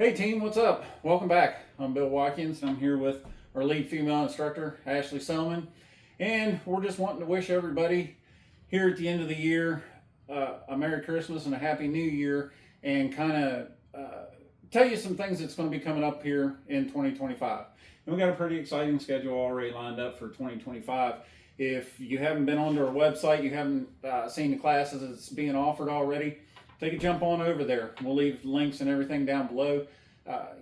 Hey team, what's up? Welcome back. I'm Bill Watkins. I'm here with our lead female instructor, Ashley Selman, and we're just wanting to wish everybody here at the end of the year a Merry Christmas and a Happy New Year, and kind of tell you some things that's going to be coming up here in 2025. And we got a pretty exciting schedule already lined up for 2025. If you haven't been onto our website, you haven't seen the classes that's being offered already, take a jump on over there. We'll leave links and everything down below.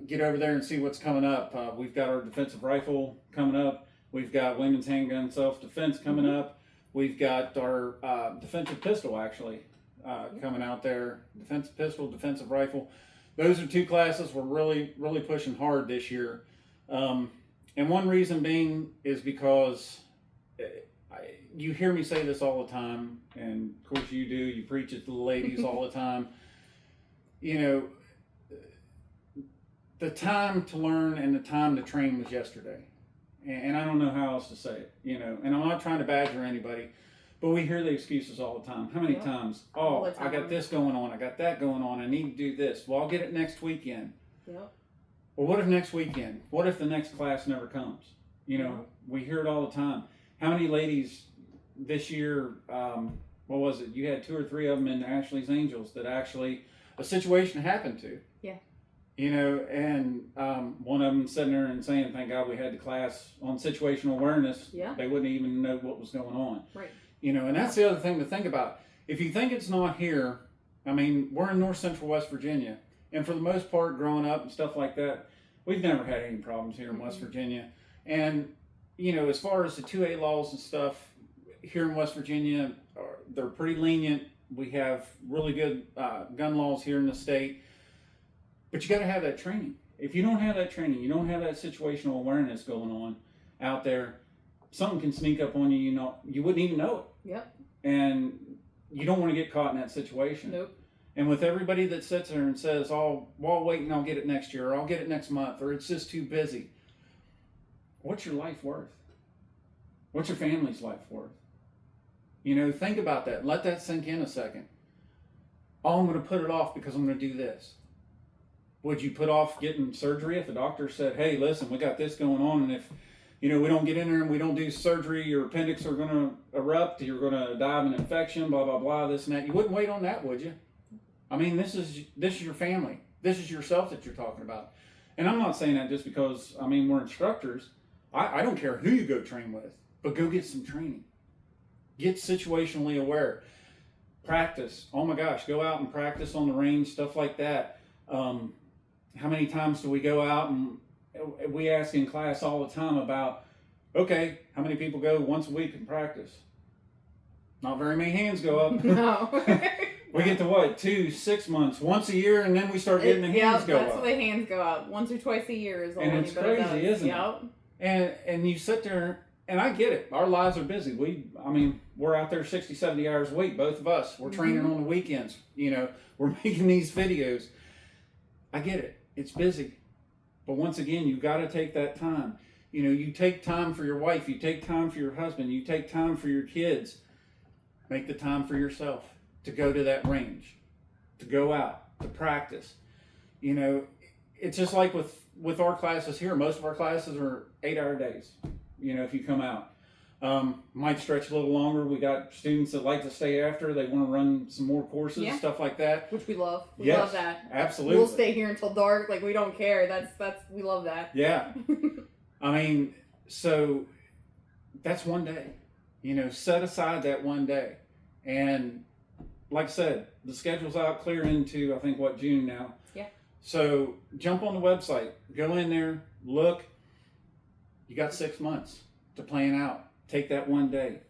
Get over there and see what's coming up. We've got our defensive rifle coming up. We've got women's handgun self-defense coming up. We've got our defensive pistol actually coming out there. Defensive pistol, defensive rifle. Those are two classes we're really pushing hard this year. And one reason being is because you hear me say this all the time, and of course you do, you preach it to the ladies all the time. You know, the time to learn and the time to train was yesterday. And I don't know how else to say it, you know, and I'm not trying to badger anybody, but we hear the excuses all the time. How many times? Oh, I got this going on, I got that going on, I need to do this. Well, I'll get it next weekend. Yep. Well, what if next weekend? What if the next class never comes? You know, we hear it all the time. How many ladies this year, what was it? You had 2 or 3 of them in Ashley's Angels that actually a situation happened to. Yeah. You know, and one of them sitting there and saying, thank God we had the class on situational awareness. Yeah. They wouldn't even know what was going on. Right. You know, and that's the other thing to think about. If you think it's not here, I mean, we're in north central West Virginia. And for the most part, growing up and stuff like that, we've never had any problems here in West Virginia. And, you know, as far as the 2A laws and stuff, here in West Virginia, they're pretty lenient. We have really good gun laws here in the state. But you got to have that training. If you don't have that training, you don't have that situational awareness going on out there, something can sneak up on you, you know, you wouldn't even know it. Yep. And you don't want to get caught in that situation. Nope. And with everybody that sits there and says, oh, well, I'll wait and I'll get it next year, or I'll get it next month, or it's just too busy. What's your life worth? What's your family's life worth? You know, think about that. Let that sink in a second. Oh, I'm going to put it off because I'm going to do this. Would you put off getting surgery if the doctor said, hey, listen, we got this going on, and if, you know, we don't get in there and we don't do surgery, your appendix are going to erupt, you're going to die of an infection, blah, blah, blah, this and that. You wouldn't wait on that, would you? I mean, this is your family. This is yourself that you're talking about. And I'm not saying that just because, I mean, we're instructors. I don't care who you go train with, but go get some training. Get situationally aware. Practice. Oh my gosh, go out and practice on the range, stuff like that. How many times do we go out and we ask in class all the time about, okay, how many people go once a week and practice? Not very many hands go up. No. We get to what, 2, 6 months, once a year, and then we start getting the hands go up. Yeah, that's the hands go up. Once or twice a year is all and it's crazy, does. Isn't it? And you sit there, and I get it. Our lives are busy. We're out there 60, 70 hours a week, both of us. We're training on the weekends. You know, we're making these videos. I get it. It's busy. But once again, you've got to take that time. You know, you take time for your wife. You take time for your husband. You take time for your kids. Make the time for yourself to go to that range, to go out, to practice. You know, it's just like with our classes here. Most of our classes are 8-hour days, you know, if you come out. Might stretch a little longer. We got students that like to stay after. They want to run some more courses, stuff like that. Which we love. We love that. Absolutely. We'll stay here until dark. Like, we don't care. We love that. Yeah. I mean, so that's one day. You know, set aside that one day. And like I said, the schedule's out clear into, I think, June now? Yeah. So jump on the website. Go in there. Look. You got 6 months to plan out. Take that one day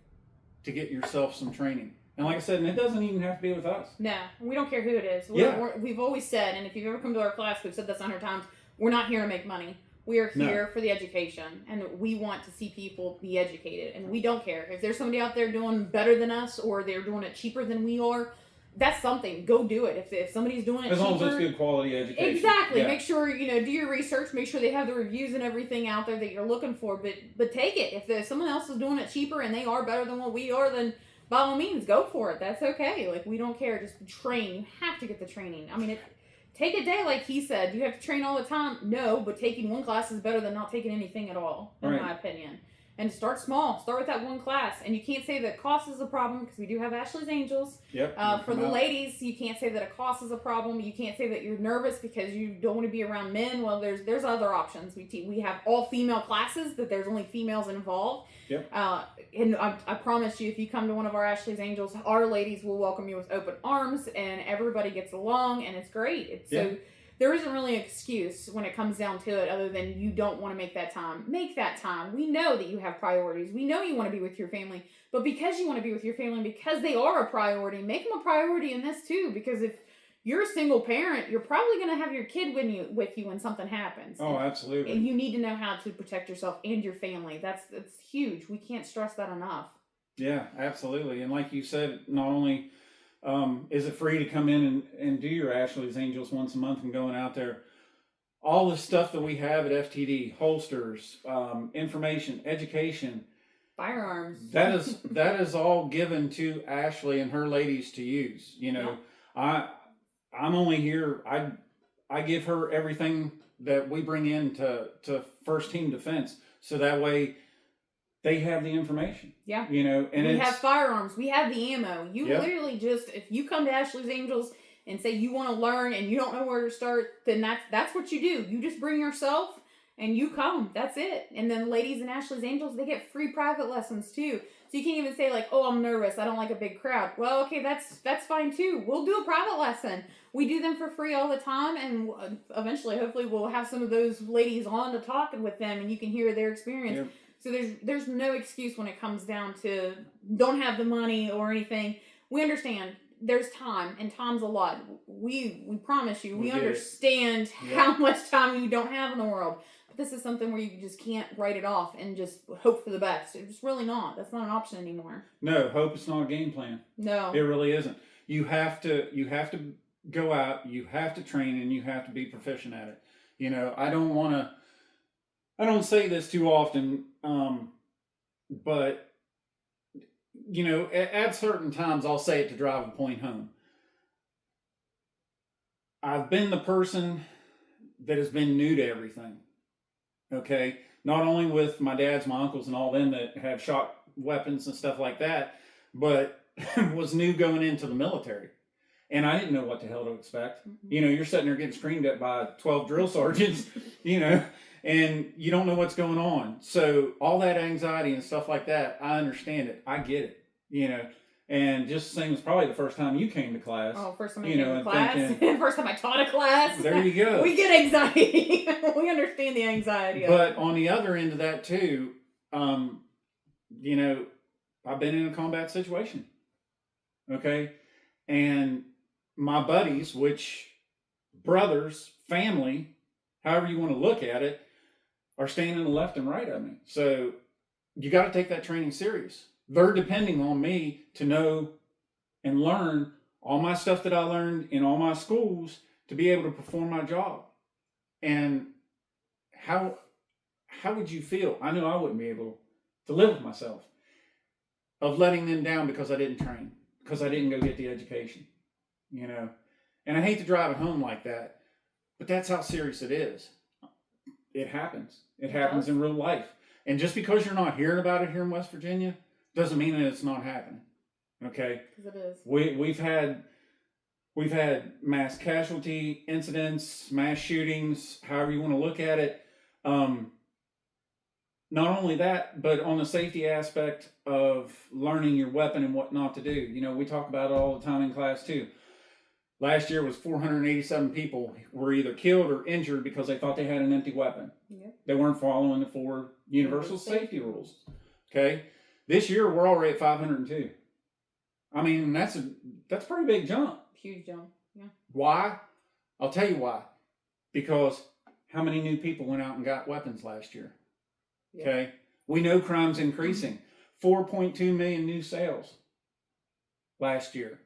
to get yourself some training. And like I said, and it doesn't even have to be with us. No, we don't care who it is. We've always said, and if you've ever come to our class, we've said this 100 times, we're not here to make money. We are here for the education, and we want to see people be educated. And we don't care. If there's somebody out there doing better than us, or they're doing it cheaper than we are, that's something. Go do it. If somebody's doing it as long cheaper, as it's good quality education. Exactly. Yeah. Make sure, you know, do your research. Make sure they have the reviews and everything out there that you're looking for. But take it. If there's someone else is doing it cheaper and they are better than what we are, then by all means, go for it. That's okay. Like, we don't care. Just train. You have to get the training. I mean, it take a day, like he said. Do you have to train all the time? No, but taking one class is better than not taking anything at all, in my opinion. And start small. Start with that one class. And you can't say that cost is a problem, because we do have Ashley's Angels. Yep. For the ladies, you can't say that a cost is a problem. You can't say that you're nervous because you don't want to be around men. Well, there's other options. We have all female classes that there's only females involved. Yep. And I promise you, if you come to one of our Ashley's Angels, our ladies will welcome you with open arms, and everybody gets along, and it's great. So there isn't really an excuse when it comes down to it, other than you don't want to make that time. Make that time. We know that you have priorities. We know you want to be with your family. But because you want to be with your family, because they are a priority, make them a priority in this too. Because if you're a single parent, you're probably going to have your kid with you when something happens. Oh, absolutely. And you need to know how to protect yourself and your family. That's huge. We can't stress that enough. Yeah, absolutely. And like you said, not only is it free to come in and do your Ashley's Angels once a month and going out there, all the stuff that we have at FTD, holsters, information, education, firearms. That is all given to Ashley and her ladies to use. You know, I'm only here. I give her everything that we bring in to first team defense, so that way they have the information. Yeah. You know, and we have firearms. We have the ammo. You literally just, if you come to Ashley's Angels and say you want to learn and you don't know where to start, then that's what you do. You just bring yourself and you come. That's it. And then ladies in Ashley's Angels, they get free private lessons too. So you can't even say like, oh, I'm nervous, I don't like a big crowd. Well, okay, that's fine too. We'll do a private lesson. We do them for free all the time, and eventually, hopefully, we'll have some of those ladies on to talk with them, and you can hear their experience. Yep. So there's no excuse when it comes down to don't have the money or anything. We understand there's time, and time's a lot. We promise you, we understand how much time you don't have in the world. But this is something where you just can't write it off and just hope for the best. It's really not. That's not an option anymore. No, hope is not a game plan. No. It really isn't. You have to go out, you have to train, and you have to be proficient at it. You know, I don't say this too often, but, you know, at certain times I'll say it to drive a point home. I've been the person that has been new to everything, okay? Not only with my dads, my uncles, and all them that have shot weapons and stuff like that, but was new going into the military. And I didn't know what the hell to expect. Mm-hmm. You know, you're sitting there getting screamed at by 12 drill sergeants, you know, and you don't know what's going on. So all that anxiety and stuff like that, I understand it. I get it, you know. And just the same as probably the first time you came to class. Oh, first time I came to class. First time I taught a class. There you go. We get anxiety. We understand the anxiety. But on the other end of that too, you know, I've been in a combat situation. Okay. And my buddies, which brothers, family, however you want to look at it, are standing to the left and right of me. So you got to take that training serious. They're depending on me to know and learn all my stuff that I learned in all my schools to be able to perform my job. And how would you feel? I know I wouldn't be able to live with myself of letting them down because I didn't train, because I didn't go get the education, you know. And I hate to drive it home like that, but that's how serious it is. It happens. It happens in real life. And just because you're not hearing about it here in West Virginia doesn't mean that it's not happening. Okay? Because it is. We've had mass casualty incidents, mass shootings, however you want to look at it. Not only that, but on the safety aspect of learning your weapon and what not to do. You know, we talk about it all the time in class too. Last year was 487 people were either killed or injured because they thought they had an empty weapon. Yep. They weren't following the 4 universal safety rules. Okay? This year we're already at 502. I mean, that's a pretty big jump. Huge jump. Yeah. Why? I'll tell you why. Because how many new people went out and got weapons last year? Yeah. Okay? We know crime's increasing. 4.2 million new sales last year.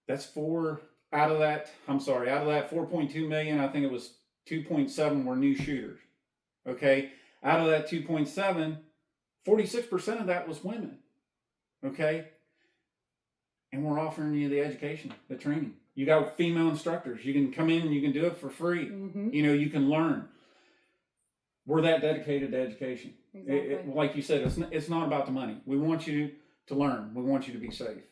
That's out of that 4.2 million, I think it was 2.7 were new shooters. Okay? Out of that 2.7, 46% of that was women. Okay? And we're offering you the education, the training. You got female instructors. You can come in and you can do it for free. Mm-hmm. You know, you can learn. We're that dedicated to education. Exactly. Like you said, it's not about the money. We want you to learn. We want you to be safe.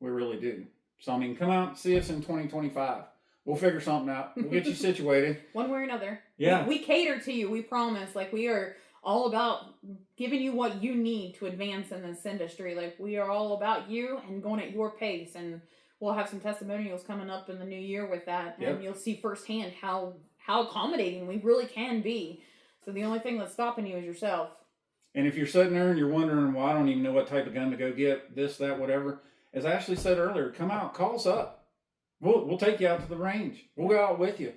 We really do. So, I mean, come out and see us in 2025. We'll figure something out. We'll get you situated. One way or another. Yeah. We cater to you. We promise. Like, we are all about giving you what you need to advance in this industry. Like, we are all about you and going at your pace. And we'll have some testimonials coming up in the new year with that. Yep. And you'll see firsthand how accommodating we really can be. So the only thing that's stopping you is yourself. And if you're sitting there and you're wondering, well, I don't even know what type of gun to go get, this, that, whatever. As Ashley said earlier, come out, call us up. We'll take you out to the range. We'll go out with you.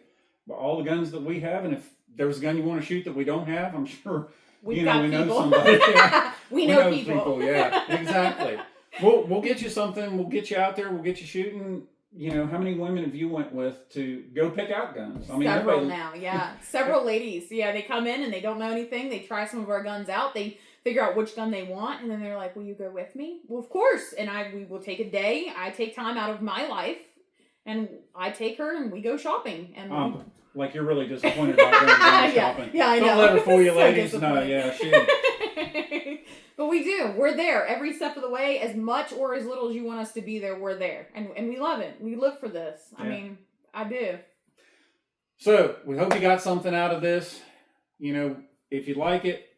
All the guns that we have, and if there's a gun you want to shoot that we don't have, I'm sure we know somebody. Yeah. we know people. Yeah, exactly. We'll get you something. We'll get you out there. We'll get you shooting. You know, how many women have you went with to go pick out guns? I mean, several now, yeah. Several ladies. Yeah, they come in and they don't know anything. They try some of our guns out. They figure out which gun they want, and then they're like, will you go with me? Well, of course. And we will take a day. I take time out of my life, and I take her, and we go shopping. And like you're really disappointed about going shopping. Yeah, I know. Don't let her fool you, So ladies. No, yeah, she. But we do. We're there every step of the way. As much or as little as you want us to be there, we're there. And we love it. We live for this. Yeah. I mean, I do. So, we hope you got something out of this. You know, if you like it,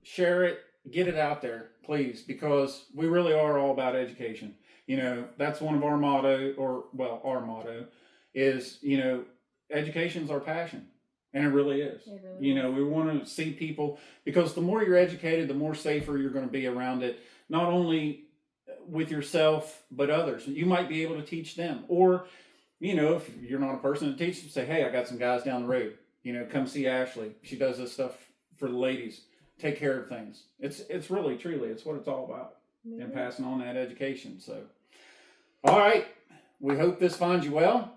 share it, get it out there, please, because we really are all about education. You know, that's one of our our motto is, you know, education's our passion. And it really is. You know, we want to see people, because the more you're educated, the more safer you're going to be around it, not only with yourself, but others. You might be able to teach them. Or, you know, if you're not a person to teach them, say, hey, I got some guys down the road. You know, come see Ashley. She does this stuff for the ladies. Take care of things. It's really, truly, it's what it's all about. Mm-hmm. And passing on that education. So, all right. We hope this finds you well.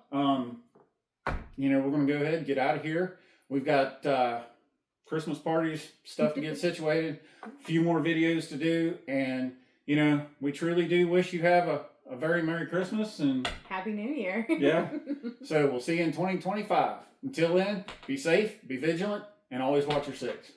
You know, we're going to go ahead and get out of here. We've got Christmas parties, stuff to get situated, a few more videos to do. And, you know, we truly do wish you have a very Merry Christmas and Happy New Year. Yeah. So we'll see you in 2025. Until then, be safe, be vigilant, and always watch your six.